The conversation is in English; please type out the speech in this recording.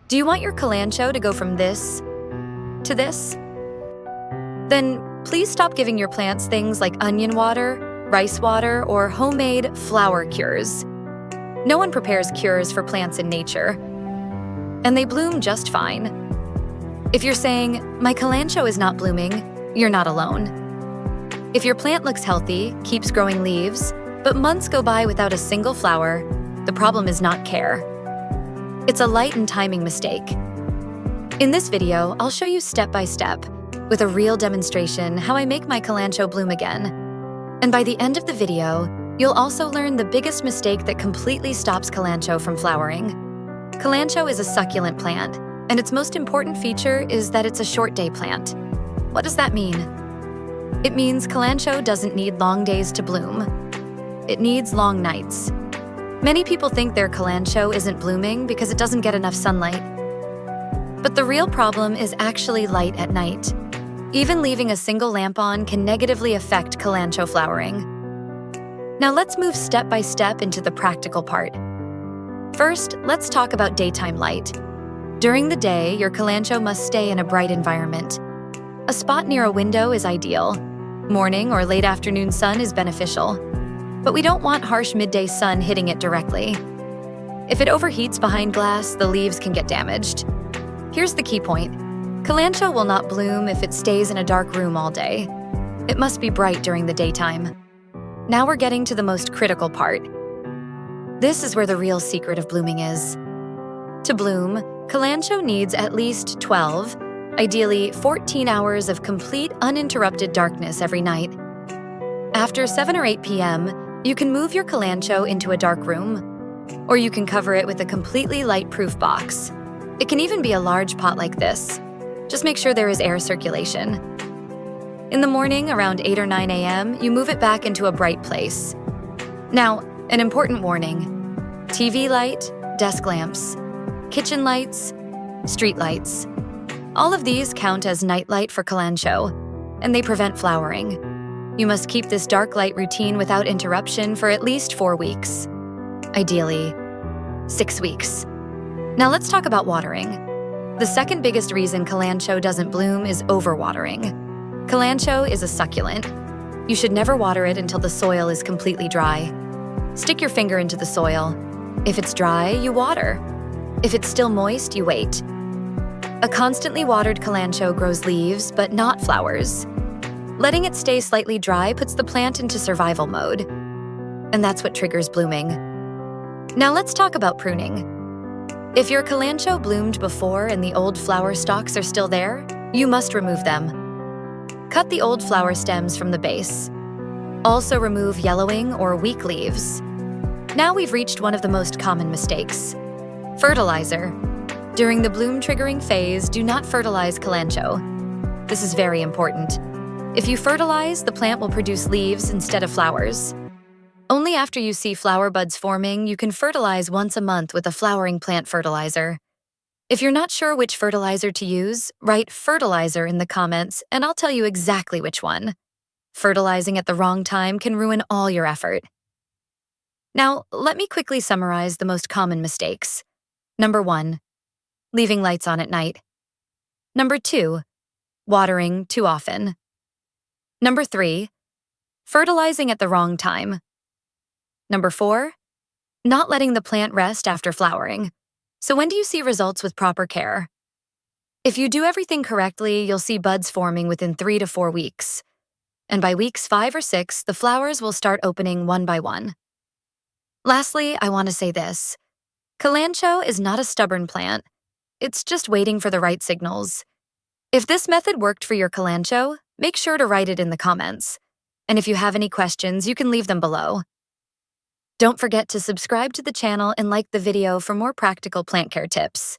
Do you want your Kalanchoe to go from this to this? Then please stop giving your plants things like onion water, rice water, or homemade flower cures. No one prepares cures for plants in nature, and they bloom just fine. If you're saying, "My Kalanchoe is not blooming," you're not alone. If your plant looks healthy, keeps growing leaves, but months go by without a single flower, the problem is not care. It's a light and timing mistake. In this video, I'll show you step by step, with a real demonstration, how I make my Kalanchoe bloom again. And by the end of the video, you'll also learn the biggest mistake that completely stops Kalanchoe from flowering. Kalanchoe is a succulent plant, and its most important feature is that it's a short-day plant. What does that mean? It means Kalanchoe doesn't need long days to bloom. It needs long nights. Many people think their Kalanchoe isn't blooming because it doesn't get enough sunlight. But the real problem is actually light at night. Even leaving a single lamp on can negatively affect Kalanchoe flowering. Now let's move step by step into the practical part. First, let's talk about daytime light. During the day, your Kalanchoe must stay in a bright environment. A spot near a window is ideal. Morning or late afternoon sun is beneficial. But we don't want harsh midday sun hitting it directly. If it overheats behind glass, the leaves can get damaged. Here's the key point. Kalanchoe will not bloom if it stays in a dark room all day. It must be bright during the daytime. Now we're getting to the most critical part. This is where the real secret of blooming is. To bloom, Kalanchoe needs at least 12, ideally 14 hours of complete uninterrupted darkness every night. After 7 or 8 p.m., you can move your Kalanchoe into a dark room, or you can cover it with a completely light-proof box. It can even be a large pot like this. Just make sure there is air circulation. In the morning, around 8 or 9 a.m., you move it back into a bright place. Now, an important warning. TV light, desk lamps, kitchen lights, street lights. All of these count as night light for Kalanchoe, and they prevent flowering. You must keep this dark light routine without interruption for at least 4 weeks. Ideally, 6 weeks. Now let's talk about watering. The second biggest reason Kalanchoe doesn't bloom is overwatering. Kalanchoe is a succulent. You should never water it until the soil is completely dry. Stick your finger into the soil. If it's dry, you water. If it's still moist, you wait. A constantly watered Kalanchoe grows leaves, but not flowers. Letting it stay slightly dry puts the plant into survival mode. And that's what triggers blooming. Now let's talk about pruning. If your Kalanchoe bloomed before and the old flower stalks are still there, you must remove them. Cut the old flower stems from the base. Also remove yellowing or weak leaves. Now we've reached one of the most common mistakes. Fertilizer. During the bloom-triggering phase, do not fertilize Kalanchoe. This is very important. If you fertilize, the plant will produce leaves instead of flowers. Only after you see flower buds forming, you can fertilize once a month with a flowering plant fertilizer. If you're not sure which fertilizer to use, write fertilizer in the comments and I'll tell you exactly which one. Fertilizing at the wrong time can ruin all your effort. Now, let me quickly summarize the most common mistakes. Number 1, leaving lights on at night. Number 2, watering too often. Number 3, fertilizing at the wrong time. Number 4, not letting the plant rest after flowering. So when do you see results with proper care? If you do everything correctly, you'll see buds forming within 3 to 4 weeks. And by weeks 5 or 6, the flowers will start opening one by one. Lastly, I want to say this. Kalanchoe is not a stubborn plant. It's just waiting for the right signals. If this method worked for your Kalanchoe, make sure to write it in the comments. And if you have any questions, you can leave them below. Don't forget to subscribe to the channel and like the video for more practical plant care tips.